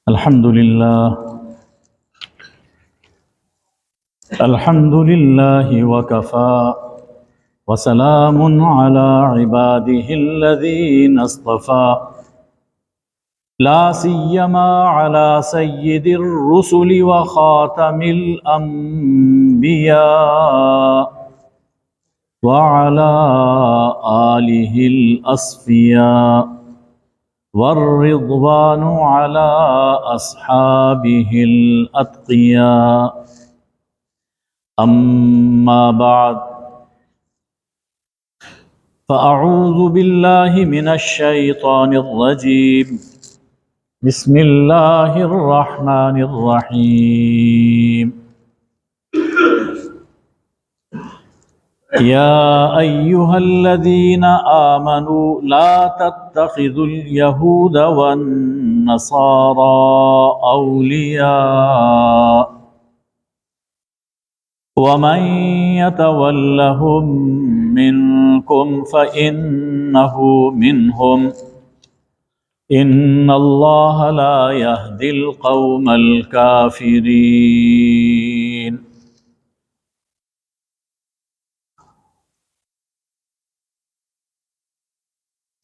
الحمد لله وكفى وسلام على عباده الذين اصطفى لا سيما على سيد الرسل وخاتم الأنبياء وعلى آله الأصفياء والرضوان على أصحابه الأتقياء أما بعد فأعوذ بالله من الشيطان الرجيم بسم الله الرحمن الرحيم يا أيها الذين آمنوا لا تتخذوا اليهود والنصارى أولياء ومن يتولهم منكم فإنه منهم إن الله لا يهدي القوم الكافرين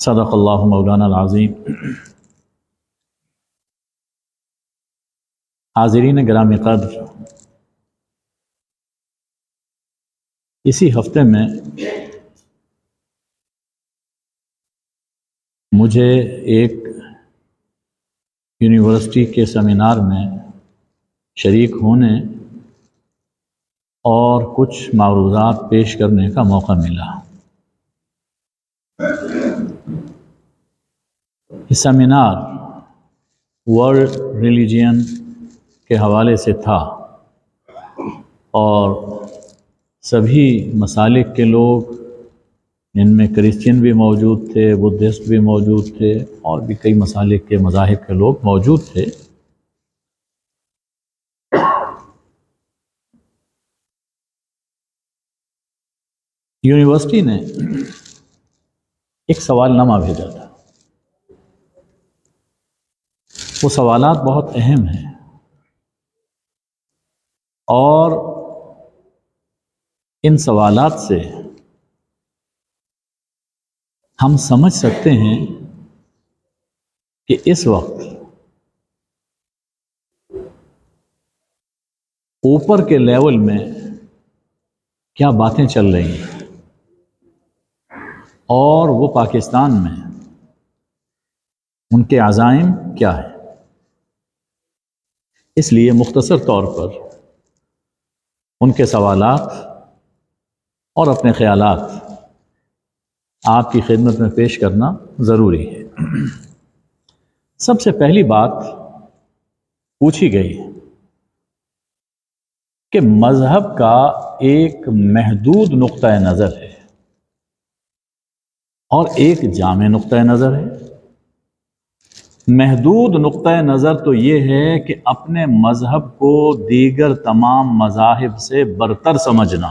صدق اللہ مولانا العظیم۔ حاضرین گرامی قدر، اسی ہفتے میں مجھے ایک یونیورسٹی کے سیمینار میں شریک ہونے اور کچھ معروضات پیش کرنے کا موقع ملا۔ یہ سیمینار ورلڈ ریلیجین کے حوالے سے تھا اور سبھی مسالک کے لوگ، جن میں کرسچین بھی موجود تھے، بدھسٹ بھی موجود تھے اور بھی کئی مسالک کے مذاہب کے لوگ موجود تھے۔ یونیورسٹی نے ایک سوال نامہ بھیجا تھا۔ وہ سوالات بہت اہم ہیں اور ان سوالات سے ہم سمجھ سکتے ہیں کہ اس وقت اوپر کے لیول میں کیا باتیں چل رہی ہیں اور وہ پاکستان میں ان کے عزائم کیا ہے۔ اس لیے مختصر طور پر ان کے سوالات اور اپنے خیالات آپ کی خدمت میں پیش کرنا ضروری ہے۔ سب سے پہلی بات پوچھی گئی کہ مذہب کا ایک محدود نقطہ نظر ہے اور ایک جامع نقطہ نظر ہے۔ محدود نقطہ نظر تو یہ ہے کہ اپنے مذہب کو دیگر تمام مذاہب سے برتر سمجھنا،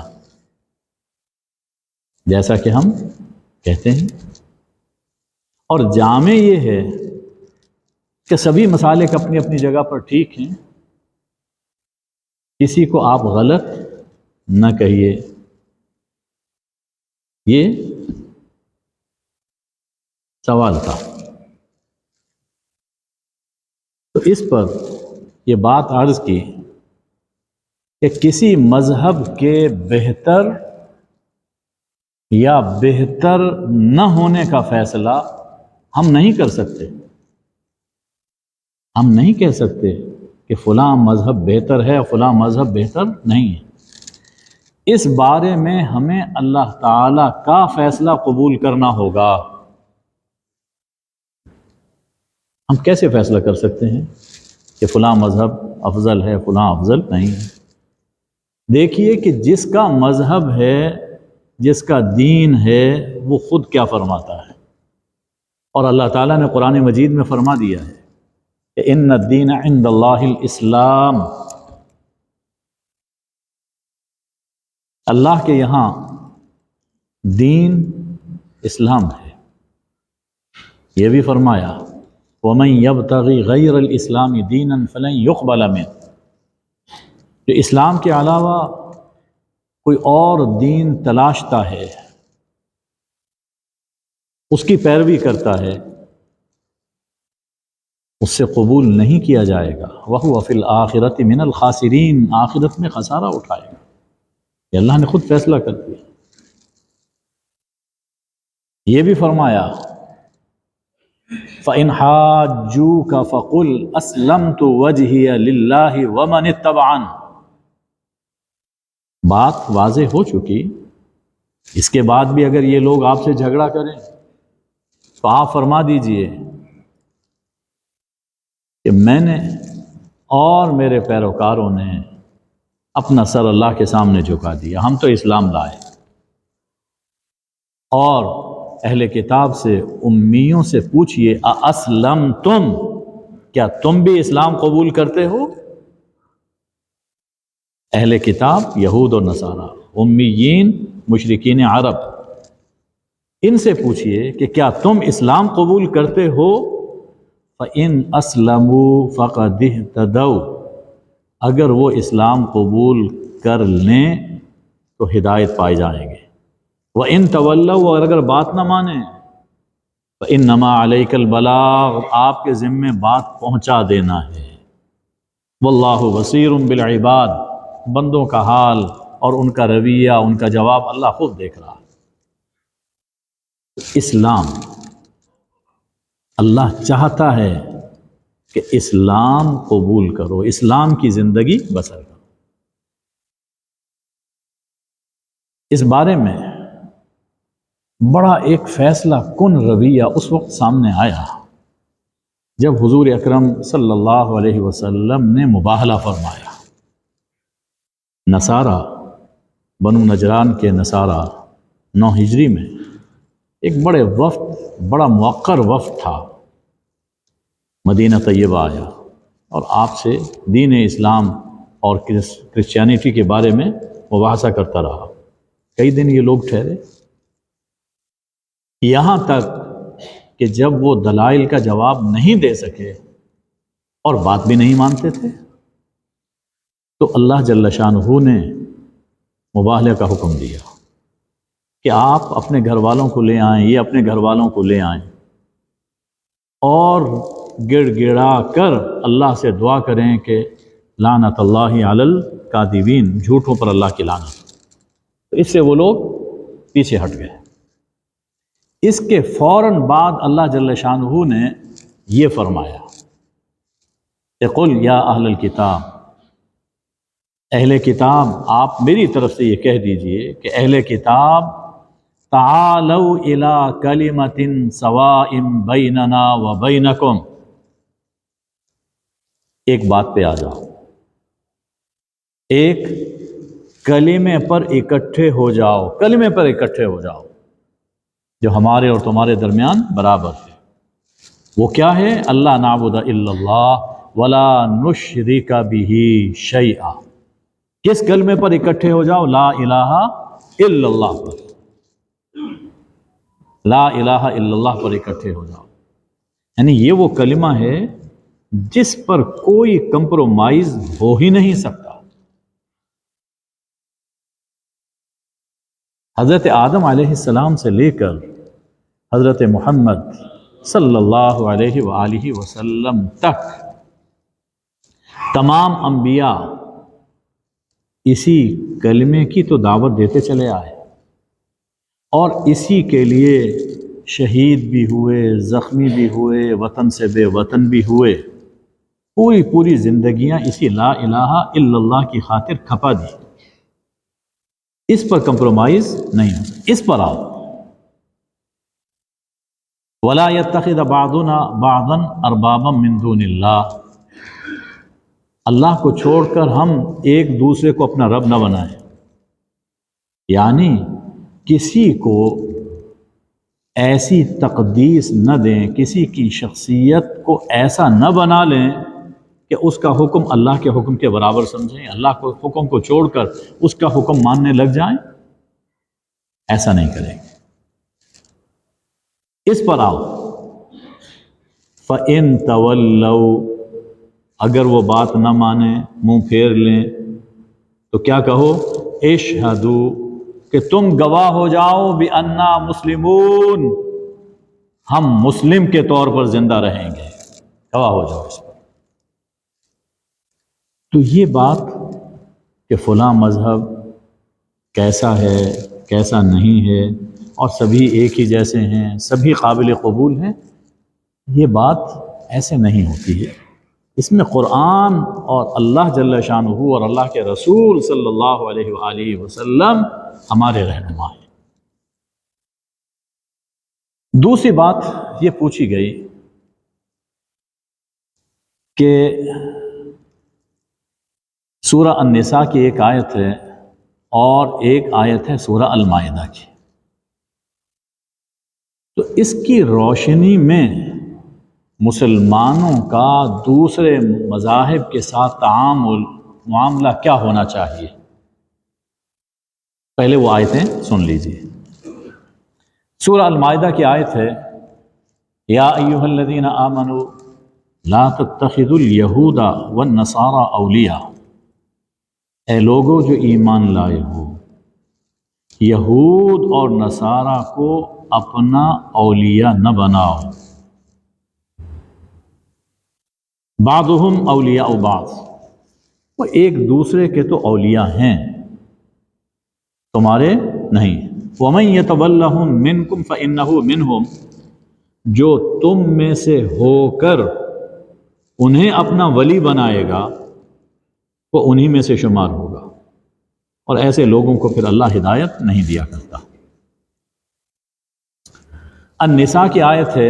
جیسا کہ ہم کہتے ہیں، اور جامع یہ ہے کہ سبھی مسالک اپنی اپنی جگہ پر ٹھیک ہیں، کسی کو آپ غلط نہ کہیے۔ یہ سوال تھا۔ تو اس پر یہ بات عرض کی کہ کسی مذہب کے بہتر یا بہتر نہ ہونے کا فیصلہ ہم نہیں کر سکتے۔ ہم نہیں کہہ سکتے کہ فلاں مذہب بہتر ہے اور فلاں مذہب بہتر نہیں ہے۔ اس بارے میں ہمیں اللہ تعالی کا فیصلہ قبول کرنا ہوگا۔ ہم کیسے فیصلہ کر سکتے ہیں کہ فلاں مذہب افضل ہے، فلاں افضل نہیں ہے؟ دیکھیے کہ جس کا مذہب ہے، جس کا دین ہے، وہ خود کیا فرماتا ہے۔ اور اللہ تعالیٰ نے قرآن مجید میں فرما دیا ہے کہ ان الدین عند اللہ الاسلام، اللہ کے یہاں دین اسلام ہے۔ یہ بھی فرمایا وَمَن يَبْتَغِ غَيْرَ الْإِسْلَامِ دِينًا فَلَن يُقْبَلَ مِنْهُ، جو اسلام کے علاوہ کوئی اور دین تلاشتا ہے، اس کی پیروی کرتا ہے، اس سے قبول نہیں کیا جائے گا۔ وَهُوَ فِي الْآخِرَةِ مِنَ الْخَاسِرِينَ، آخرت میں خسارہ اٹھائے گا۔ یہ اللہ نے خود فیصلہ کر دیا۔ یہ بھی فرمایا فَإِنْ حَاجُّوكَ فَقُلْ أَسْلَمْتُ وَجْهِيَ لِلَّهِ وَمَنِ اتَّبَعَنِ۔ بات واضح ہو چکی، اس کے بعد بھی اگر یہ لوگ آپ سے جھگڑا کریں تو آپ فرما دیجئے کہ میں نے اور میرے پیروکاروں نے اپنا سر اللہ کے سامنے جھکا دیا، ہم تو اسلام لائے۔ اور اہل کتاب سے، امیوں سے پوچھئے اَأَسْلَمْتُمْ، کیا تم بھی اسلام قبول کرتے ہو؟ اہل کتاب یہود و نصارہ، امیین مشرکین عرب، ان سے پوچھئے کہ کیا تم اسلام قبول کرتے ہو؟ فَإِنْ أَسْلَمُوا فَقَدِ اهْتَدَوْا، اگر وہ اسلام قبول کر لیں تو ہدایت پائے جائیں گے۔ وَإِنْ تَوَلَّوْا، اور اگر بات نہ مانیں فَإِنَّمَا عَلَيْكَ الْبَلَاغُ، آپ کے ذمے بات پہنچا دینا ہے۔ وَاللَّهُ بَصِيرٌ بِالْعِبَادِ، بندوں کا حال اور ان کا رویہ، ان کا جواب اللہ خود دیکھ رہا۔ اسلام، اللہ چاہتا ہے کہ اسلام قبول کرو، اسلام کی زندگی بسر کرو۔ اس بارے میں بڑا ایک فیصلہ کن رویہ اس وقت سامنے آیا جب حضور اکرم صلی اللہ علیہ وسلم نے مباہلہ فرمایا۔ نصارہ، بنو نجران کے نصارہ 9 ہجری میں ایک بڑا موقر وفد تھا، مدینہ طیبہ آیا اور آپ سے دین اسلام اور کرسچینٹی کے بارے میں مباحثہ کرتا رہا۔ کئی دن یہ لوگ ٹھہرے، یہاں تک کہ جب وہ دلائل کا جواب نہیں دے سکے اور بات بھی نہیں مانتے تھے تو اللہ جل شانہ نے مباہلے کا حکم دیا کہ آپ اپنے گھر والوں کو لے آئیں، یہ اپنے گھر والوں کو لے آئیں اور گڑ گڑا کر اللہ سے دعا کریں کہ لعنت اللہ علی الکاذبین، جھوٹوں پر اللہ کی لعنت۔ تو اس سے وہ لوگ پیچھے ہٹ گئے۔ اس کے فوراً بعد اللہ جل شانہ نے یہ فرمایا کہ قل یا اہل الکتاب، اہل کتاب آپ میری طرف سے یہ کہہ دیجئے کہ اہل کتاب تعالوا الی کلمۃ سواء بیننا و بینکم، ایک بات پہ آ جاؤ، ایک کلمے پر اکٹھے ہو جاؤ، کلمے پر اکٹھے ہو جاؤ جو ہمارے اور تمہارے درمیان برابر ہے۔ وہ کیا ہے؟ اللہ نعبد الا اللہ ولا نشرک بہ شیئا۔ کس کلمے پر اکٹھے ہو جاؤ؟ لا الہ الا اللہ پر، لا الہ الا اللہ پر اکٹھے ہو جاؤ۔ یعنی یہ وہ کلمہ ہے جس پر کوئی کمپرومائز ہو ہی نہیں سکتا۔ حضرت آدم علیہ السلام سے لے کر حضرت محمد صلی اللہ علیہ وآلہ وسلم تک تمام انبیاء اسی کلمے کی تو دعوت دیتے چلے آئے اور اسی کے لیے شہید بھی ہوئے، زخمی بھی ہوئے، وطن سے بے وطن بھی ہوئے، پوری زندگیاں اسی لا الہ الا اللہ کی خاطر کھپا دی۔ اس پر کمپرومائز نہیں ہو، اس پر آؤ۔ وَلَا يَتَّخِذَ بَعْضُنَا بَعْضًا أَرْبَابًا مِّن دُونِ اللَّهِ، اللہ کو چھوڑ کر ہم ایک دوسرے کو اپنا رب نہ بنائیں، یعنی کسی کو ایسی تقدیس نہ دیں، کسی کی شخصیت کو ایسا نہ بنا لیں کہ اس کا حکم اللہ کے حکم کے برابر سمجھیں، اللہ کے حکم کو چھوڑ کر اس کا حکم ماننے لگ جائیں، ایسا نہیں کریں گے۔ اس پر آؤ۔ فَإِن تَوَلَّوْا، اگر وہ بات نہ مانیں، منہ پھیر لیں، تو کیا کہو؟ اشہدوا، کہ تم گواہ ہو جاؤ، بِأَنَّا مُسْلِمُونَ، ہم مسلم کے طور پر زندہ رہیں گے، گواہ ہو جاؤ اس پر۔ تو یہ بات کہ فلاں مذہب کیسا ہے، کیسا نہیں ہے، اور سبھی ایک ہی جیسے ہیں، سبھی قابل قبول ہیں، یہ بات ایسے نہیں ہوتی ہے۔ اس میں قرآن اور اللہ جل شانہ اور اللہ کے رسول صلی اللہ علیہ وآلہ وسلم ہمارے رہنما ہیں۔ دوسری بات یہ پوچھی گئی کہ سورہ النساء کی ایک آیت ہے اور ایک آیت ہے سورہ المائدہ کی، تو اس کی روشنی میں مسلمانوں کا دوسرے مذاہب کے ساتھ تعامل، معاملہ کیا ہونا چاہیے؟ پہلے وہ آیتیں سن لیجیے۔ سورہ المائدہ کی آیت ہے، یا ایھا الذین آمنوا لا تتخذوا الیہود والنصارى اولیاء، اے لوگو جو ایمان لائے ہو، یہود اور نصارہ کو اپنا اولیاء نہ بناؤ، بعضهم اولیاء بعض، وہ ایک دوسرے کے تو اولیاء ہیں، تمہارے نہیں۔ وَمَن يَتَوَلَّهُم مِّنكُمْ فَإِنَّهُ مِنْهُمْ، جو تم میں سے ہو کر انہیں اپنا ولی بنائے گا، وہ انہی میں سے شمار ہوگا، اور ایسے لوگوں کو پھر اللہ ہدایت نہیں دیا کرتا۔ النساء کی آیت ہے،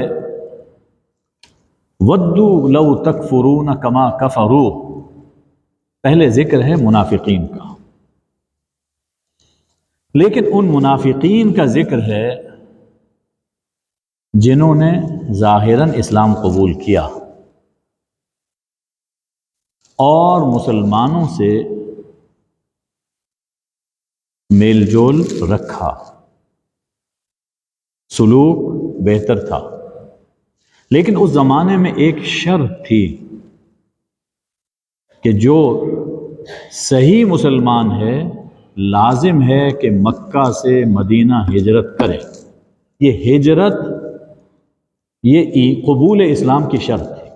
وَدُّوا لَوْ تَكْفُرُونَ كَمَا كَفَرُوا، پہلے ذکر ہے منافقین کا، لیکن ان منافقین کا ذکر ہے جنہوں نے ظاہراً اسلام قبول کیا اور مسلمانوں سے میل جول رکھا، سلوک بہتر تھا، لیکن اس زمانے میں ایک شرط تھی کہ جو صحیح مسلمان ہے لازم ہے کہ مکہ سے مدینہ ہجرت کرے۔ یہ ہجرت یہ قبول اسلام کی شرط ہے،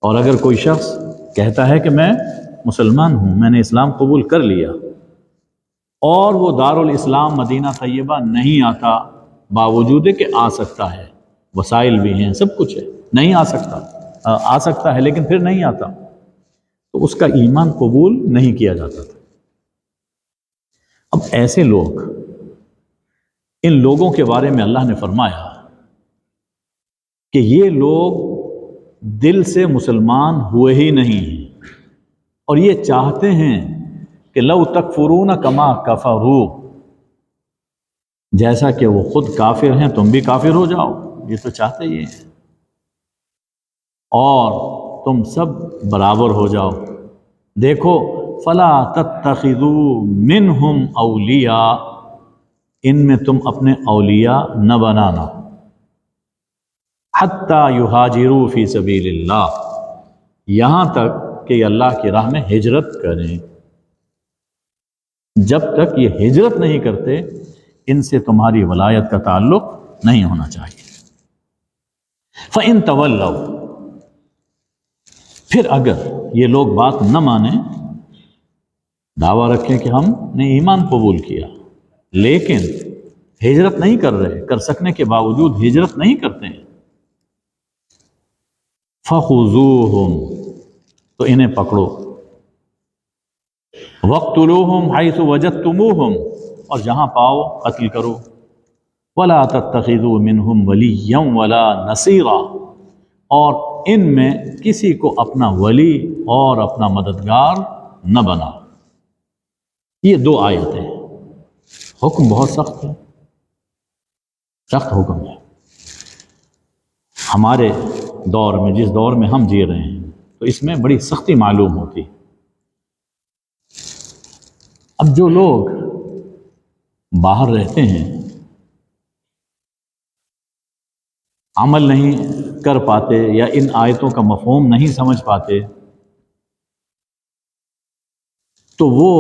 اور اگر کوئی شخص کہتا ہے کہ میں مسلمان ہوں، میں نے اسلام قبول کر لیا، اور وہ دارالاسلام مدینہ طیبہ نہیں آتا، باوجود کہ آ سکتا ہے، وسائل بھی ہیں، سب کچھ ہے، نہیں آ سکتا، آ سکتا ہے لیکن پھر نہیں آتا، تو اس کا ایمان قبول نہیں کیا جاتا تھا۔ اب ایسے لوگ، ان لوگوں کے بارے میں اللہ نے فرمایا کہ یہ لوگ دل سے مسلمان ہوئے ہی نہیں ہیں، اور یہ چاہتے ہیں کہ لو تکفرون کما کفروا، جیسا کہ وہ خود کافر ہیں تم بھی کافر ہو جاؤ، یہ تو چاہتے ہی ہیں، اور تم سب برابر ہو جاؤ۔ دیکھو فلا تتخذوا منہم اولیاء، ان میں تم اپنے اولیاء نہ بنانا، حتی یہاجروا فی سبیل اللہ، یہاں تک کہ یہ اللہ کی راہ میں ہجرت کریں۔ جب تک یہ ہجرت نہیں کرتے ان سے تمہاری ولایت کا تعلق نہیں ہونا چاہیے۔ فَإِن تَوَلَّوْا، پھر اگر یہ لوگ بات نہ مانیں، دعویٰ رکھیں کہ ہم نے ایمان قبول کیا لیکن ہجرت نہیں کر رہے، کر سکنے کے باوجود ہجرت نہیں کرتے ہیں، فَخُذُوهُمْ، تو انہیں پکڑو، وَاقْتُلُوهُمْ حَيْثُ وَجَدتُّمُوهُمْ، اور جہاں پاؤ قتل کرو، وَلَا تَتَّخِذُوا مِنْهُمْ وَلِيًّا وَلَا نَصِيرًا، اور ان میں کسی کو اپنا ولی اور اپنا مددگار نہ بناؤ۔ یہ دو آیتیں، حکم بہت سخت ہے، سخت حکم ہے۔ ہمارے دور میں، جس دور میں ہم جی رہے ہیں، تو اس میں بڑی سختی معلوم ہوتی۔ اب جو لوگ باہر رہتے ہیں عمل نہیں کر پاتے یا ان آیتوں کا مفہوم نہیں سمجھ پاتے، تو وہ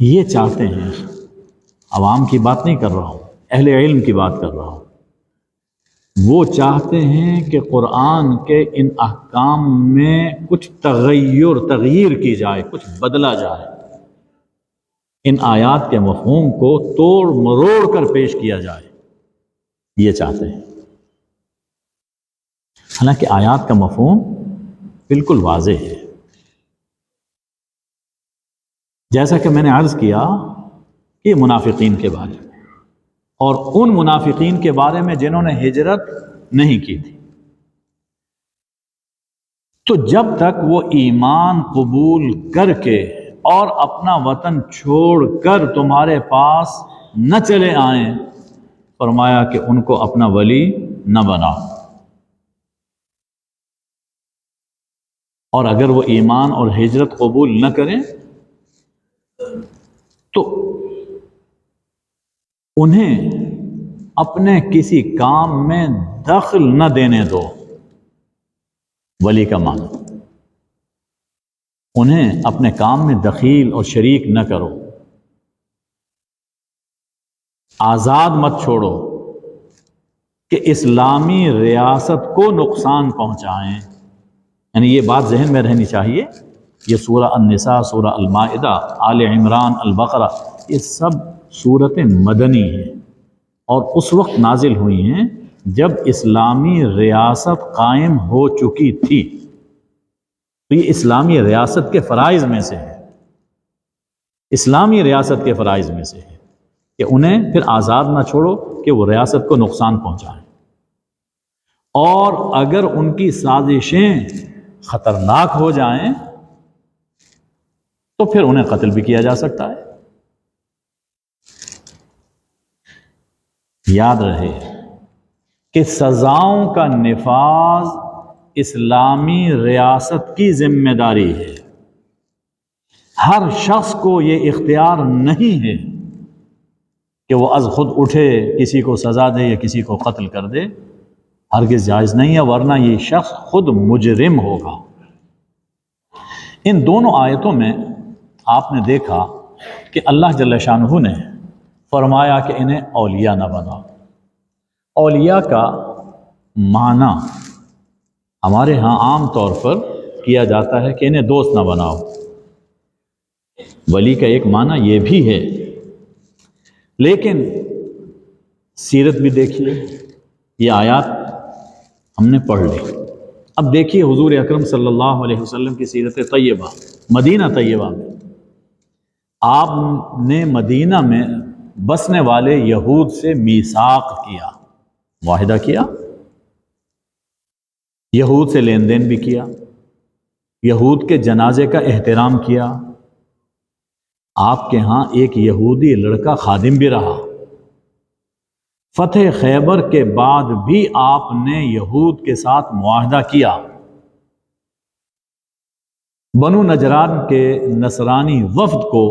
یہ چاہتے ہیں، عوام کی بات نہیں کر رہا ہوں، اہل علم کی بات کر رہا ہوں، وہ چاہتے ہیں کہ قرآن کے ان احکام میں کچھ تغیر کی جائے، کچھ بدلا جائے، ان آیات کے مفہوم کو توڑ مروڑ کر پیش کیا جائے، یہ چاہتے ہیں۔ حالانکہ آیات کا مفہوم بالکل واضح ہے، جیسا کہ میں نے عرض کیا کہ منافقین کے بارے میں، اور ان منافقین کے بارے میں جنہوں نے ہجرت نہیں کی تھی، تو جب تک وہ ایمان قبول کر کے اور اپنا وطن چھوڑ کر تمہارے پاس نہ چلے آئیں، فرمایا کہ ان کو اپنا ولی نہ بناؤ، اور اگر وہ ایمان اور ہجرت قبول نہ کریں تو انہیں اپنے کسی کام میں دخل نہ دینے دو۔ ولی کا معنی، انہیں اپنے کام میں دخیل اور شریک نہ کرو، آزاد مت چھوڑو کہ اسلامی ریاست کو نقصان پہنچائیں۔ یعنی یہ بات ذہن میں رہنی چاہیے، یہ سورہ النساء، سورہ المائدہ، آل عمران، البقرہ، یہ سب سورتیں مدنی ہیں اور اس وقت نازل ہوئی ہیں جب اسلامی ریاست قائم ہو چکی تھی۔ تو یہ اسلامی ریاست کے فرائض میں سے ہے، اسلامی ریاست کے فرائض میں سے ہے کہ انہیں پھر آزاد نہ چھوڑو کہ وہ ریاست کو نقصان پہنچائیں، اور اگر ان کی سازشیں خطرناک ہو جائیں تو پھر انہیں قتل بھی کیا جا سکتا ہے۔ یاد رہے کہ سزاؤں کا نفاذ اسلامی ریاست کی ذمہ داری ہے، ہر شخص کو یہ اختیار نہیں ہے کہ وہ از خود اٹھے کسی کو سزا دے یا کسی کو قتل کر دے، ہرگز جائز نہیں ہے، ورنہ یہ شخص خود مجرم ہوگا۔ ان دونوں آیتوں میں آپ نے دیکھا کہ اللہ جل شانہ نے فرمایا کہ انہیں اولیاء نہ بناؤ۔ اولیاء کا معنی ہمارے ہاں عام طور پر کیا جاتا ہے کہ انہیں دوست نہ بناؤ۔ ولی کا ایک معنی یہ بھی ہے، لیکن سیرت بھی دیکھیے، یہ آیات ہم نے پڑھ لی، اب دیکھیے حضور اکرم صلی اللہ علیہ وسلم کی سیرت طیبہ مدینہ طیبہ میں۔ آپ نے مدینہ میں بسنے والے یہود سے میثاق کیا، معاہدہ کیا، یہود سے لین دین بھی کیا، یہود کے جنازے کا احترام کیا۔ آپ کے ہاں ایک یہودی لڑکا خادم بھی رہا۔ فتح خیبر کے بعد بھی آپ نے یہود کے ساتھ معاہدہ کیا، بنو نجران کے نصرانی وفد کو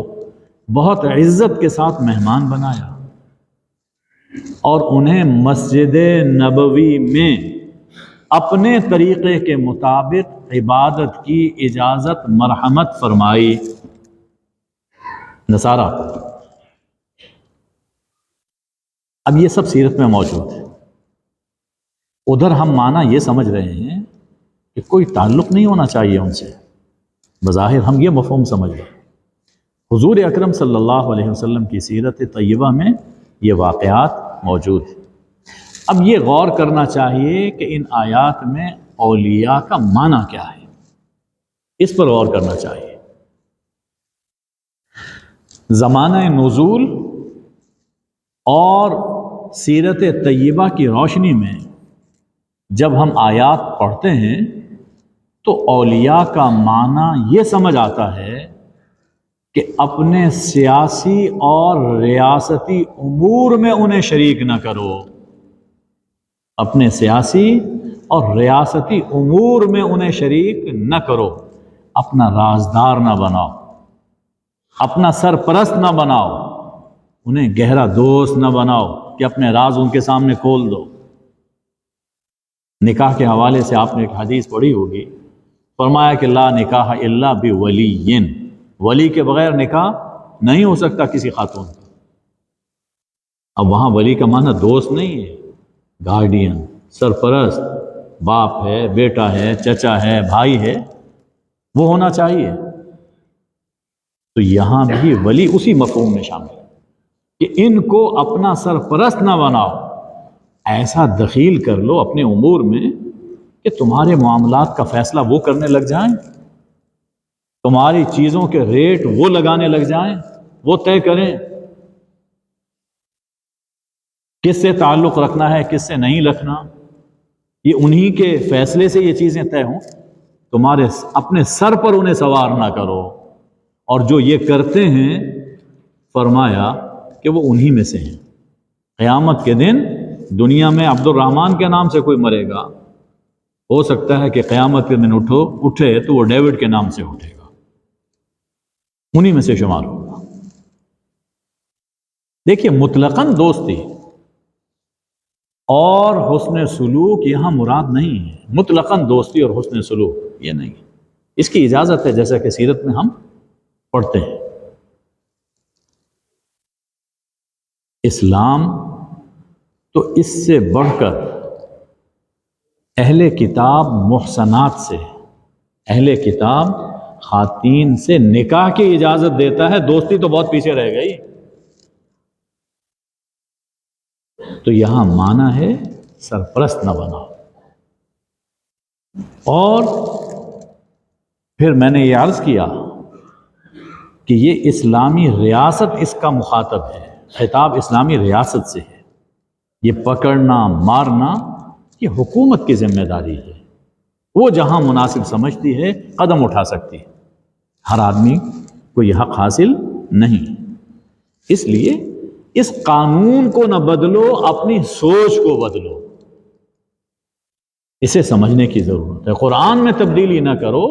بہت عزت کے ساتھ مہمان بنایا اور انہیں مسجد نبوی میں اپنے طریقے کے مطابق عبادت کی اجازت مرحمت فرمائی۔ نصارہ، اب یہ سب سیرت میں موجود ہے۔ ادھر ہم معنی یہ سمجھ رہے ہیں کہ کوئی تعلق نہیں ہونا چاہیے ان سے، بظاہر ہم یہ مفہوم سمجھ رہے ہیں۔ حضور اکرم صلی اللہ علیہ وسلم کی سیرت طیبہ میں یہ واقعات موجود ہیں۔ اب یہ غور کرنا چاہیے کہ ان آیات میں اولیاء کا معنی کیا ہے، اس پر غور کرنا چاہیے۔ زمانہ نزول اور سیرت طیبہ کی روشنی میں جب ہم آیات پڑھتے ہیں تو اولیاء کا معنی یہ سمجھ آتا ہے کہ اپنے سیاسی اور ریاستی امور میں انہیں شریک نہ کرو، اپنے سیاسی اور ریاستی امور میں انہیں شریک نہ کرو، اپنا رازدار نہ بناؤ، اپنا سرپرست نہ بناؤ، انہیں گہرا دوست نہ بناؤ کہ اپنے راز ان کے سامنے کھول دو۔ نکاح کے حوالے سے آپ نے ایک حدیث پڑھی ہوگی، فرمایا کہ لا نکاح الا بولی، ولی کے بغیر نکاح نہیں ہو سکتا کسی خاتون کا۔ اب وہاں ولی کا معنی دوست نہیں ہے، گارڈین، سرپرست، باپ ہے، بیٹا ہے، چچا ہے، بھائی ہے، وہ ہونا چاہیے۔ تو یہاں بھی ولی اسی مفہوم میں شامل ہے کہ ان کو اپنا سرپرست نہ بناؤ، ایسا دخیل کر لو اپنے امور میں کہ تمہارے معاملات کا فیصلہ وہ کرنے لگ جائیں، تمہاری چیزوں کے ریٹ وہ لگانے لگ جائیں، وہ طے کریں کس سے تعلق رکھنا ہے کس سے نہیں رکھنا، یہ انہی کے فیصلے سے یہ چیزیں طے ہوں، تمہارے اپنے سر پر انہیں سوار نہ کرو۔ اور جو یہ کرتے ہیں فرمایا کہ وہ انہی میں سے ہیں۔ قیامت کے دن دنیا میں عبد الرحمن کے نام سے کوئی مرے گا، ہو سکتا ہے کہ قیامت کے دن اٹھے تو وہ ڈیوڈ کے نام سے اٹھے گا، انہی میں سے شمار ہوگا۔ دیکھیے مطلقاً دوستی اور حسن سلوک یہاں مراد نہیں ہے، مطلقاً دوستی اور حسن سلوک یہ نہیں، اس کی اجازت ہے جیسا کہ سیرت میں ہم پڑھتے ہیں۔ اسلام تو اس سے بڑھ کر اہل کتاب محسنات سے، اہل کتاب خواتین سے نکاح کی اجازت دیتا ہے، دوستی تو بہت پیچھے رہ گئی۔ تو یہاں معنی ہے سرپرست نہ بناؤ۔ اور پھر میں نے یہ عرض کیا کہ یہ اسلامی ریاست اس کا مخاطب ہے، خطاب اسلامی ریاست سے ہے، یہ پکڑنا مارنا یہ حکومت کی ذمہ داری ہے، وہ جہاں مناسب سمجھتی ہے قدم اٹھا سکتی ہے، ہر آدمی کو یہ حق حاصل نہیں۔ اس لیے اس قانون کو نہ بدلو، اپنی سوچ کو بدلو، اسے سمجھنے کی ضرورت ہے۔ قرآن میں تبدیلی نہ کرو،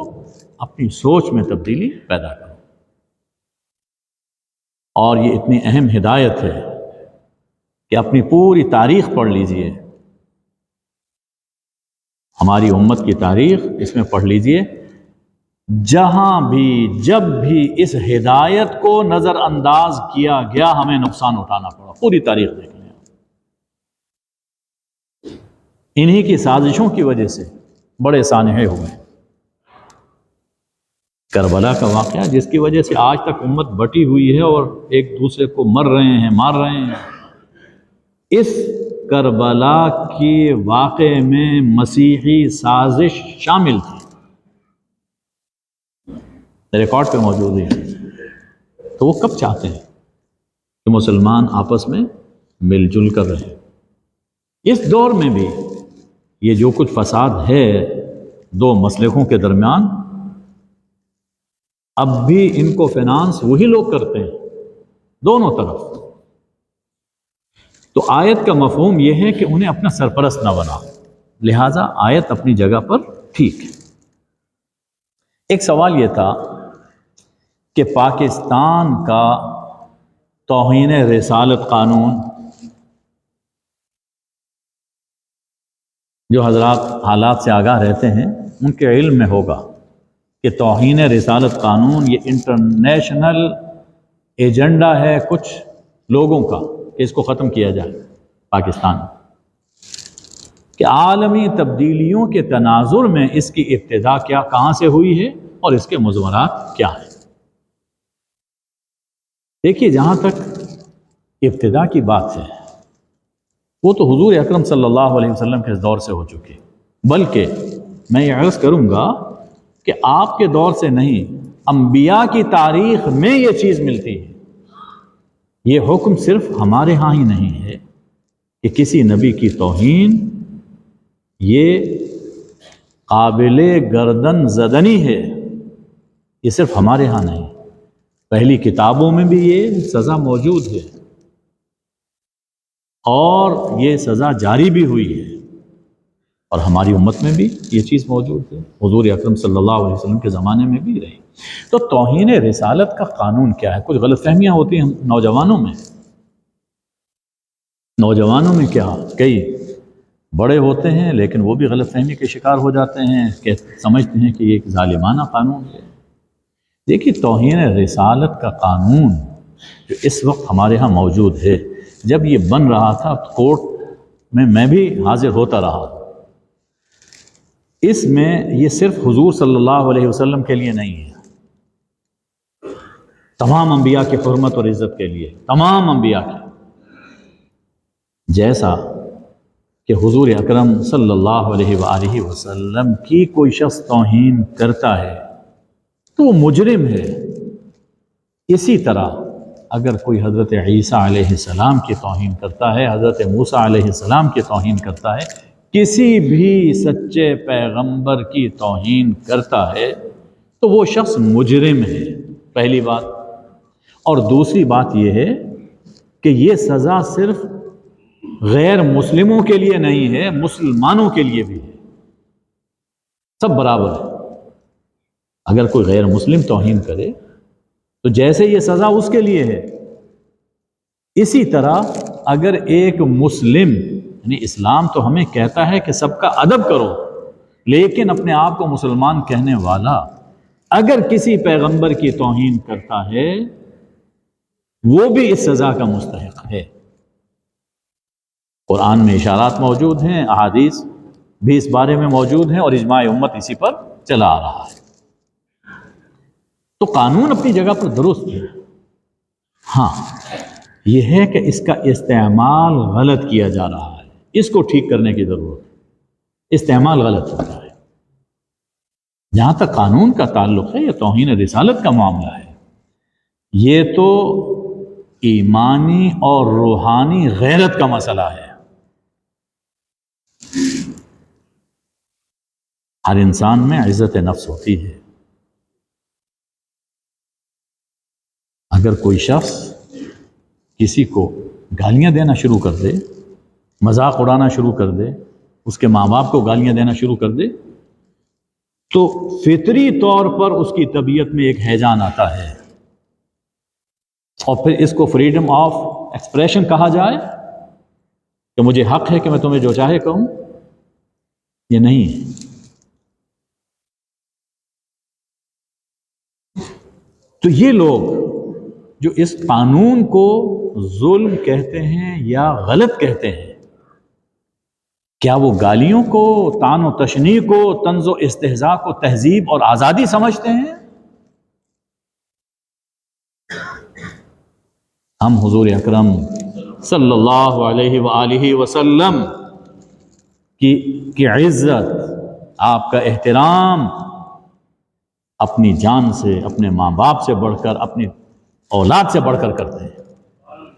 اپنی سوچ میں تبدیلی پیدا کرو۔ اور یہ اتنی اہم ہدایت ہے کہ اپنی پوری تاریخ پڑھ لیجئے، ہماری امت کی تاریخ اس میں پڑھ لیجئے، جہاں بھی جب بھی اس ہدایت کو نظر انداز کیا گیا ہمیں نقصان اٹھانا پڑا، پوری تاریخ دیکھ لیں۔ انہی کی سازشوں کی وجہ سے بڑے سانحے ہوئے۔ کربلا کا واقعہ جس کی وجہ سے آج تک امت بٹی ہوئی ہے اور ایک دوسرے کو مر رہے ہیں، اس کربلا کے واقعے میں مسیحی سازش شامل تھی، ریکارڈ پہ موجود ہے۔ تو وہ کب چاہتے ہیں کہ مسلمان آپس میں مل جل کر رہے؟ اس دور میں بھی یہ جو کچھ فساد ہے دو مسلکوں کے درمیان، اب بھی ان کو فینانس وہی لوگ کرتے ہیں دونوں طرف۔ تو آیت کا مفہوم یہ ہے کہ انہیں اپنا سرپرست نہ بنا، لہٰذا آیت اپنی جگہ پر ٹھیک ہے۔ ایک سوال یہ تھا کہ پاکستان کا توہین رسالت قانون، جو حضرات حالات سے آگاہ رہتے ہیں ان کے علم میں ہوگا کہ توہین رسالت قانون یہ انٹرنیشنل ایجنڈا ہے کچھ لوگوں کا کہ اس کو ختم کیا جائے پاکستان میں، کہ عالمی تبدیلیوں کے تناظر میں اس کی ابتدا کہاں سے ہوئی ہے اور اس کے مضمرات کیا ہیں۔ دیکھیے جہاں تک ابتدا کی بات ہے وہ تو حضور اکرم صلی اللہ علیہ وسلم کے دور سے ہو چکی، بلکہ میں یہ عرض کروں گا کہ آپ کے دور سے نہیں، انبیاء کی تاریخ میں یہ چیز ملتی ہے۔ یہ حکم صرف ہمارے ہاں ہی نہیں ہے کہ کسی نبی کی توہین یہ قابل گردن زدنی ہے، یہ صرف ہمارے ہاں نہیں، پہلی کتابوں میں بھی یہ سزا موجود ہے اور یہ سزا جاری بھی ہوئی ہے، اور ہماری امت میں بھی یہ چیز موجود ہے، حضور اکرم صلی اللہ علیہ وسلم کے زمانے میں بھی رہی۔ تو توہین رسالت کا قانون کیا ہے؟ کچھ غلط فہمیاں ہوتی ہیں نوجوانوں میں کیا کئی بڑے ہوتے ہیں لیکن وہ بھی غلط فہمی کے شکار ہو جاتے ہیں کہ سمجھتے ہیں کہ یہ ایک ظالمانہ قانون ہے۔ دیکھیے توہین رسالت کا قانون جو اس وقت ہمارے ہاں موجود ہے، جب یہ بن رہا تھا کورٹ میں میں بھی حاضر ہوتا رہا، اس میں یہ صرف حضور صلی اللہ علیہ وسلم کے لیے نہیں ہے، تمام انبیاء کی حرمت اور عزت کے لیے، تمام انبیاء کی۔ جیسا کہ حضور اکرم صلی اللہ علیہ وآلہ وسلم کی کوئی شخص توہین کرتا ہے تو وہ مجرم ہے، اسی طرح اگر کوئی حضرت عیسیٰ علیہ السلام کی توہین کرتا ہے، حضرت موسیٰ علیہ السلام کی توہین کرتا ہے، کسی بھی سچے پیغمبر کی توہین کرتا ہے تو وہ شخص مجرم ہے، پہلی بات۔ اور دوسری بات یہ ہے کہ یہ سزا صرف غیر مسلموں کے لیے نہیں ہے، مسلمانوں کے لیے بھی ہے، سب برابر ہے۔ اگر کوئی غیر مسلم توہین کرے تو جیسے یہ سزا اس کے لیے ہے، اسی طرح اگر ایک مسلم، یعنی اسلام تو ہمیں کہتا ہے کہ سب کا ادب کرو، لیکن اپنے آپ کو مسلمان کہنے والا اگر کسی پیغمبر کی توہین کرتا ہے وہ بھی اس سزا کا مستحق ہے۔ قرآن میں اشارات موجود ہیں، احادیث بھی اس بارے میں موجود ہیں، اور اجماع امت اسی پر چلا آ رہا ہے۔ تو قانون اپنی جگہ پر درست ہے، ہاں یہ ہے کہ اس کا استعمال غلط کیا جا رہا ہے، اس کو ٹھیک کرنے کی ضرورت ہے، استعمال غلط ہوتا ہے۔ جہاں تک قانون کا تعلق ہے، یہ توہین رسالت کا معاملہ ہے، یہ تو ایمانی اور روحانی غیرت کا مسئلہ ہے۔ ہر انسان میں عزت نفس ہوتی ہے، اگر کوئی شخص کسی کو گالیاں دینا شروع کر دے، مذاق اڑانا شروع کر دے، اس کے ماں باپ کو گالیاں دینا شروع کر دے، تو فطری طور پر اس کی طبیعت میں ایک ہیجان آتا ہے، اور پھر اس کو فریڈم آف ایکسپریشن کہا جائے کہ مجھے حق ہے کہ میں تمہیں جو چاہے کہوں، یہ نہیں ہے۔ تو یہ لوگ جو اس قانون کو ظلم کہتے ہیں یا غلط کہتے ہیں، کیا وہ گالیوں کو، طعن و تشنیع کو، طنز و استہزاء کو تہذیب اور آزادی سمجھتے ہیں؟ ہم حضور اکرم صلی اللہ علیہ وآلہ وسلم کی عزت، آپ کا احترام اپنی جان سے، اپنے ماں باپ سے بڑھ کر، اپنی اولاد سے بڑھ کر کرتے ہیں،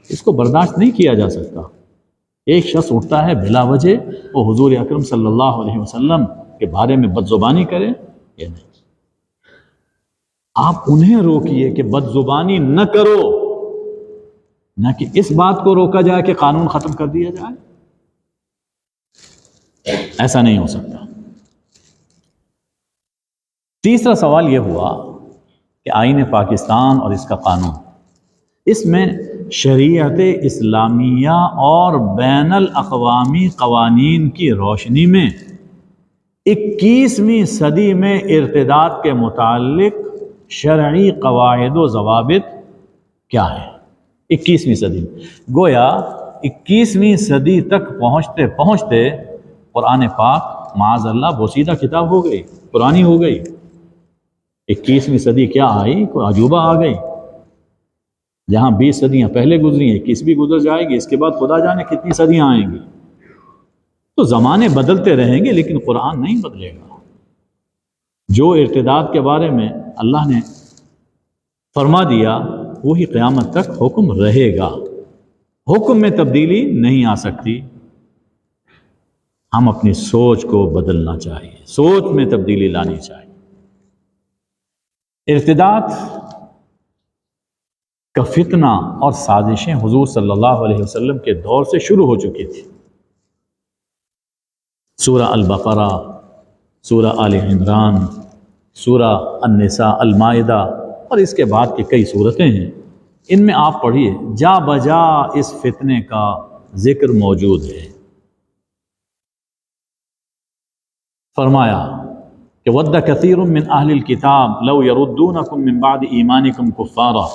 اس کو برداشت نہیں کیا جا سکتا۔ ایک شخص اٹھتا ہے بلا وجہ وہ حضور اکرم صلی اللہ علیہ وسلم کے بارے میں بد زبانی کرے، یہ نہیں۔ آپ انہیں روکیے کہ بد زبانی نہ کرو، نہ کہ اس بات کو روکا جائے کہ قانون ختم کر دیا جائے، ایسا نہیں ہو سکتا۔ تیسرا سوال یہ ہوا کہ آئین پاکستان اور اس کا قانون، اس میں شریعت اسلامیہ اور بین الاقوامی قوانین کی روشنی میں 21ویں صدی میں ارتداد کے متعلق شرعی قواعد و ضوابط کیا ہے؟ 21ویں صدی گویا 21ویں صدی تک پہنچتے پہنچتے قرآن پاک معاذ اللہ بوسیدہ کتاب ہو گئی، پرانی ہو گئی۔ 21ویں صدی کیا آئی؟ کوئی عجوبہ آ گئی، جہاں 20 صدیاں پہلے گزری ہیں، 21ویں گزر جائے گی، اس کے بعد خدا جانے کتنی صدیاں آئیں گی۔ تو زمانے بدلتے رہیں گے لیکن قرآن نہیں بدلے گا۔ جو ارتداد کے بارے میں اللہ نے فرما دیا وہی قیامت تک حکم رہے گا، حکم میں تبدیلی نہیں آ سکتی۔ ہم اپنی سوچ کو بدلنا چاہیے، سوچ میں تبدیلی لانی چاہیے۔ ارتداد کا فتنہ اور سازشیں حضور صلی اللہ علیہ وسلم کے دور سے شروع ہو چکی تھی۔ سورہ البقرہ، سورہ آل عمران، سورہ النساء، المائدہ اور اس کے بعد کی کئی سورتیں ہیں، ان میں آپ پڑھیے جا بجا اس فتنے کا ذکر موجود ہے۔ فرمایا کہ ود کثیر من اہل الکتاب لو یردونکم من بعد ایمانکم کفارا،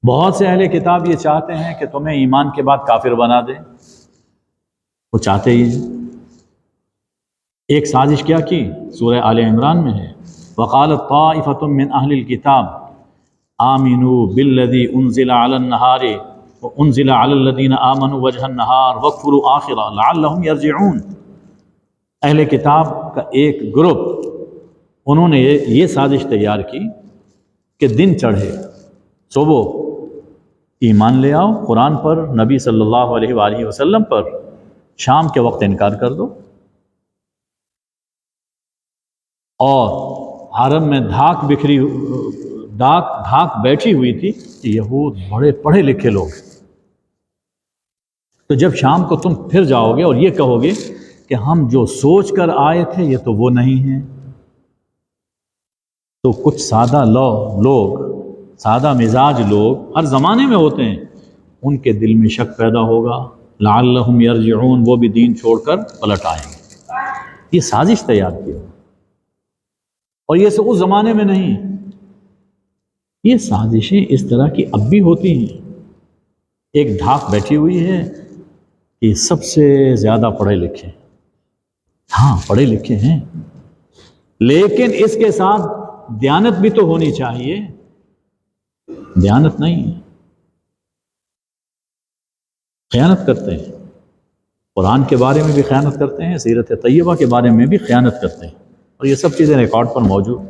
بہت سے اہل کتاب یہ چاہتے ہیں کہ تمہیں ایمان کے بعد کافر بنا دیں، وہ چاہتے ہی ہیں۔ ایک سازش کیا کی؟ سورہ آل عمران میں ہے، وقالت طائفۃ من اہل الکتاب آمنوا بالذی انزل علی النہار وانزل علی الذین آمنوا وجہ النہار واکفروا آخرہ لعلہم یرجعون۔ اہل کتاب کا ایک گروپ، انہوں نے یہ سازش تیار کی کہ دن چڑھے، صبح ایمان لے آؤ قرآن پر، نبی صلی اللہ علیہ وآلہ وسلم پر، شام کے وقت انکار کر دو۔ اور حرم میں دھاک بیٹھی ہوئی تھی یہود، بڑے پڑھے لکھے لوگ، تو جب شام کو تم پھر جاؤ گے اور یہ کہو گے کہ ہم جو سوچ کر آئے تھے یہ تو وہ نہیں ہیں، تو کچھ سادہ لوگ، سادہ مزاج لوگ ہر زمانے میں ہوتے ہیں، ان کے دل میں شک پیدا ہوگا، لعلہم یرجعون، وہ بھی دین چھوڑ کر پلٹ آئیں گے۔ یہ سازش تیار کی، اور یہ اس زمانے میں نہیں، یہ سازشیں اس طرح کی اب بھی ہوتی ہیں۔ ایک دھاک بیٹھی ہوئی ہے کہ سب سے زیادہ پڑھے لکھے، ہاں پڑھے لکھے ہیں، لیکن اس کے ساتھ دیانت بھی تو ہونی چاہیے، دیانت نہیں ہے، خیانت کرتے ہیں، قرآن کے بارے میں بھی خیانت کرتے ہیں، سیرت طیبہ کے بارے میں بھی خیانت کرتے ہیں، اور یہ سب چیزیں ریکارڈ پر موجود،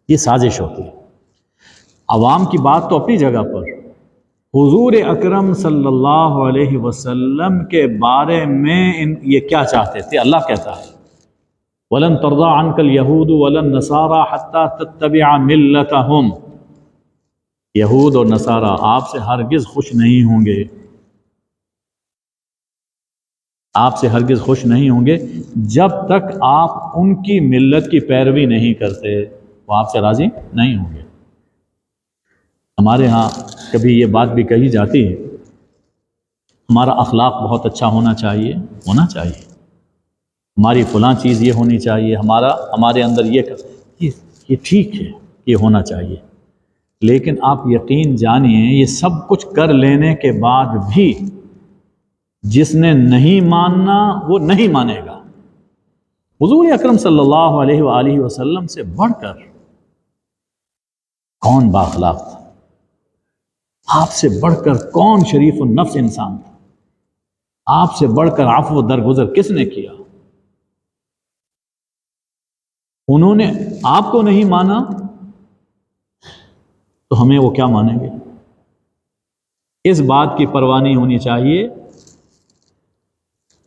یہ سازش ہوتی ہے۔ عوام کی بات تو اپنی جگہ پر، حضور اکرم صلی اللہ علیہ وسلم کے بارے میں یہ کیا چاہتے تھے؟ اللہ کہتا ہے وَلَن تَرْضَىٰ عَنْكَ الْيَهُودُ وَلَا النَّصَارَىٰ حَتَّىٰ تَتَّبِعَ مِلَّتَهُمْ، یہود اور نصارہ آپ سے ہرگز خوش نہیں ہوں گے، آپ سے ہرگز خوش نہیں ہوں گے جب تک آپ ان کی ملت کی پیروی نہیں کرتے، وہ آپ سے راضی نہیں ہوں گے۔ ہمارے ہاں کبھی یہ بات بھی کہی جاتی ہے، ہمارا اخلاق بہت اچھا ہونا چاہیے، ہماری فلاں چیز یہ ہونی چاہیے، ہمارے اندر یہ ٹھیک ہے، یہ ہونا چاہیے، لیکن آپ یقین جانیے یہ سب کچھ کر لینے کے بعد بھی جس نے نہیں ماننا وہ نہیں مانے گا۔ حضور اکرم صلی اللہ علیہ وآلہ وسلم سے بڑھ کر کون بااخلاق تھا؟ آپ سے بڑھ کر کون شریف النفس انسان تھا؟ آپ سے بڑھ کر عفو درگزر کس نے کیا؟ انہوں نے آپ کو نہیں مانا تو ہمیں وہ کیا مانیں گے؟ اس بات کی پرواہ نہیں ہونی چاہیے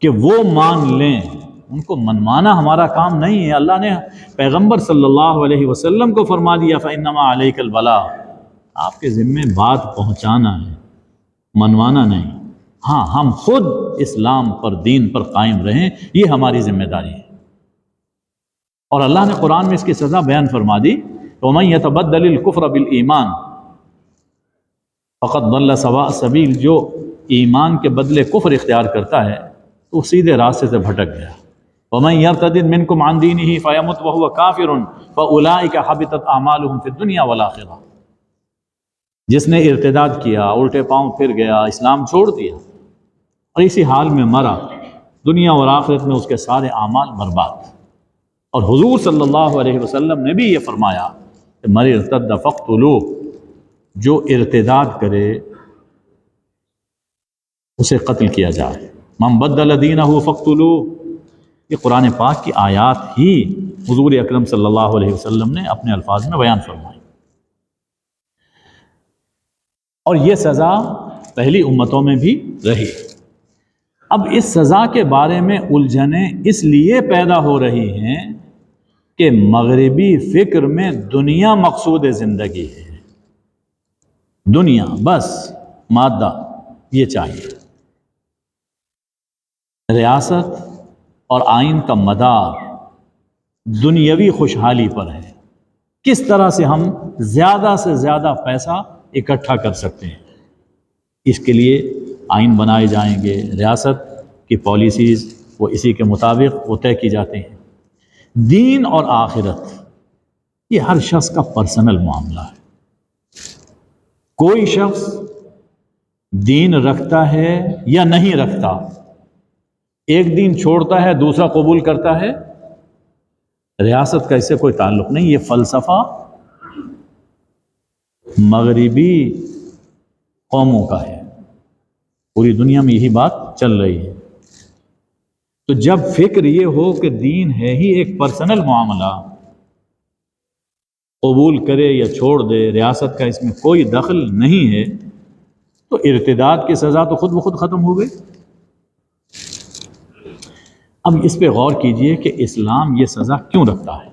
کہ وہ مان لیں، ان کو منوانا ہمارا کام نہیں ہے۔ اللہ نے پیغمبر صلی اللہ علیہ وسلم کو فرما دیا فَإِنَّمَا عَلَيْكَ الْبَلَاغُ، آپ کے ذمے بات پہنچانا ہے، منوانا نہیں۔ ہاں ہم خود اسلام پر، دین پر قائم رہیں، یہ ہماری ذمہ داری ہے۔ اور اللہ نے قرآن میں اس کی سزا بیان فرما دی، وَمَن يَتَبَدَّلِ الْكُفْرَ بِالْإِيمَانِ فَقَدْ ضَلَّ سَوَاءَ السَّبِيلِ، جو ایمان کے بدلے کفر اختیار کرتا ہے تو سیدھے راستے سے بھٹک گیا۔ وَمَن يَرْتَدِدْ مِنْكُمْ عَنْ دِينِهِ فَيَمُتْ وَهُوَ كَافِرٌ فَأُولَٰئِكَ حَبِطَتْ أَعْمَالُهُمْ فِي الدُّنْيَا وَالْآخِرَةِ، جس نے ارتداد کیا، الٹے پاؤں پھر گیا، اسلام چھوڑ دیا اور اسی حال میں مرا، دنیا اور آخرت میں اس کے سارے اعمال برباد۔ اور حضور صلی اللہ علیہ وسلم نے بھی یہ فرمایا کہ من ارتد فاقتلوہ، جو ارتداد کرے اسے قتل کیا جائے، من بدل دینہ فاقتلوہ، یہ قرآن پاک کی آیات ہی حضور اکرم صلی اللہ علیہ وسلم نے اپنے الفاظ میں بیان فرمائی۔ اور یہ سزا پہلی امتوں میں بھی رہی۔ اب اس سزا کے بارے میں الجھنیں اس لیے پیدا ہو رہی ہیں کہ مغربی فکر میں دنیا مقصود زندگی ہے، دنیا بس، مادہ یہ چاہیے۔ ریاست اور آئین کا مدار دنیاوی خوشحالی پر ہے، کس طرح سے ہم زیادہ سے زیادہ پیسہ اکٹھا کر سکتے ہیں، اس کے لیے آئین بنائے جائیں گے، ریاست کی پالیسیز وہ اسی کے مطابق وہ طے کی جاتے ہیں۔ دین اور آخرت یہ ہر شخص کا پرسنل معاملہ ہے. کوئی شخص دین رکھتا ہے یا نہیں رکھتا، ایک دین چھوڑتا ہے دوسرا قبول کرتا ہے، ریاست کا اس سے کوئی تعلق نہیں. یہ فلسفہ مغربی قوموں کا ہے، پوری دنیا میں یہی بات چل رہی ہے. تو جب فکر یہ ہو کہ دین ہے ہی ایک پرسنل معاملہ، قبول کرے یا چھوڑ دے، ریاست کا اس میں کوئی دخل نہیں ہے، تو ارتداد کی سزا تو خود بخود ختم ہو گئی. اب اس پہ غور کیجئے کہ اسلام یہ سزا کیوں رکھتا ہے.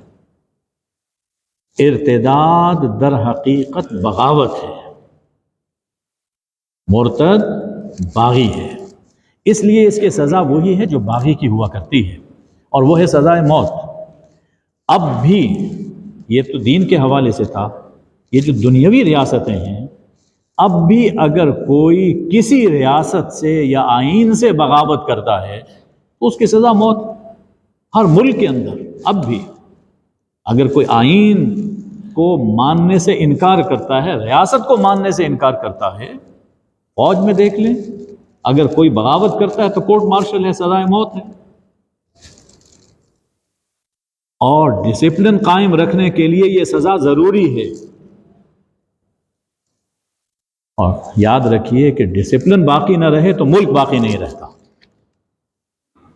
ارتداد در حقیقت بغاوت ہے، مرتد باغی ہے، اس لیے اس کی سزا وہی ہے جو باغی کی ہوا کرتی ہے، اور وہ ہے سزائے موت. اب بھی یہ تو دین کے حوالے سے تھا، یہ جو دنیاوی ریاستیں ہیں، اب بھی اگر کوئی کسی ریاست سے یا آئین سے بغاوت کرتا ہے تو اس کی سزا موت. ہر ملک کے اندر اب بھی اگر کوئی آئین کو ماننے سے انکار کرتا ہے، ریاست کو ماننے سے انکار کرتا ہے، فوج میں دیکھ لیں، اگر کوئی بغاوت کرتا ہے تو کورٹ مارشل ہے، سزائے موت ہے. اور ڈسپلن قائم رکھنے کے لیے یہ سزا ضروری ہے. اور یاد رکھیے کہ ڈسپلن باقی نہ رہے تو ملک باقی نہیں رہتا.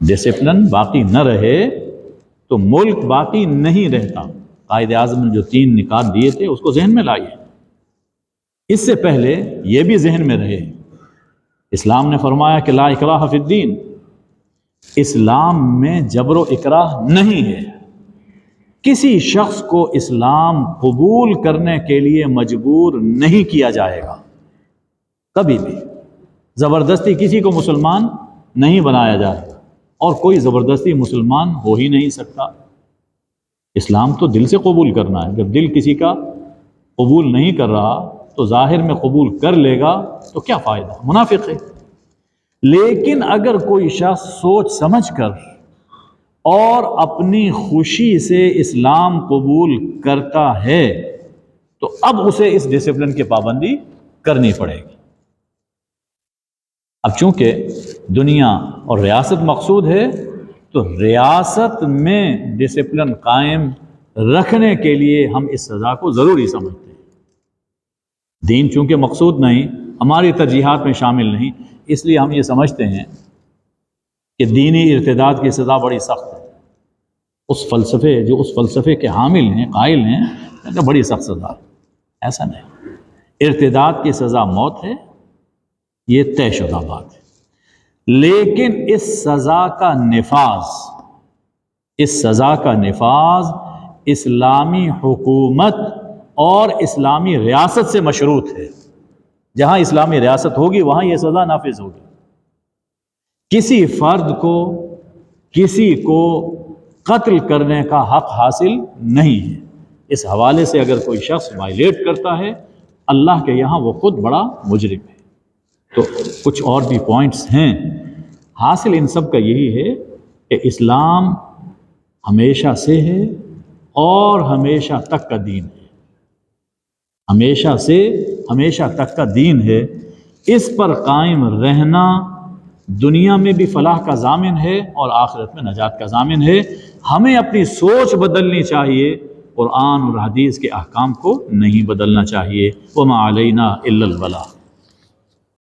ڈسپلن باقی نہ رہے تو ملک باقی نہیں رہتا. قائد اعظم نے جو 3 نکات دیے تھے اس کو ذہن میں لائیے. اس سے پہلے یہ بھی ذہن میں رہے، اسلام نے فرمایا کہ لا اکراہ فی الدین، اسلام میں جبر و اکراہ نہیں ہے. کسی شخص کو اسلام قبول کرنے کے لیے مجبور نہیں کیا جائے گا، کبھی بھی. زبردستی کسی کو مسلمان نہیں بنایا جائے گا، اور کوئی زبردستی مسلمان ہو ہی نہیں سکتا. اسلام تو دل سے قبول کرنا ہے. جب دل کسی کا قبول نہیں کر رہا تو ظاہر میں قبول کر لے گا تو کیا فائدہ، منافق ہے. لیکن اگر کوئی شخص سوچ سمجھ کر اور اپنی خوشی سے اسلام قبول کرتا ہے تو اب اسے اس ڈسپلن کی پابندی کرنی پڑے گی. اب چونکہ دنیا اور ریاست مقصود ہے تو ریاست میں ڈسپلن قائم رکھنے کے لیے ہم اس سزا کو ضروری سمجھتے ہیں. دین چونکہ مقصود نہیں، ہماری ترجیحات میں شامل نہیں، اس لیے ہم یہ سمجھتے ہیں کہ دینی ارتداد کی سزا بڑی سخت ہے. اس فلسفے کے حامل ہیں، قائل ہیں کہ بڑی سخت سزا ہے. ایسا نہیں، ارتداد کی سزا موت ہے، یہ طے شدہ بات ہے. لیکن اس سزا کا نفاذ اسلامی حکومت اور اسلامی ریاست سے مشروط ہے. جہاں اسلامی ریاست ہوگی وہاں یہ سزا نافذ ہوگی. کسی فرد کو کسی کو قتل کرنے کا حق حاصل نہیں ہے. اس حوالے سے اگر کوئی شخص وائلیٹ کرتا ہے، اللہ کے یہاں وہ خود بڑا مجرم ہے. تو کچھ اور بھی پوائنٹس ہیں. حاصل ان سب کا یہی ہے کہ اسلام ہمیشہ سے ہے اور ہمیشہ تک کا دین ہے. ہمیشہ سے ہمیشہ تک کا دین ہے. اس پر قائم رہنا دنیا میں بھی فلاح کا ضامن ہے اور آخرت میں نجات کا ضامن ہے. ہمیں اپنی سوچ بدلنی چاہیے، قرآن اور حدیث کے احکام کو نہیں بدلنا چاہیے. وما علینا الا البلاغ.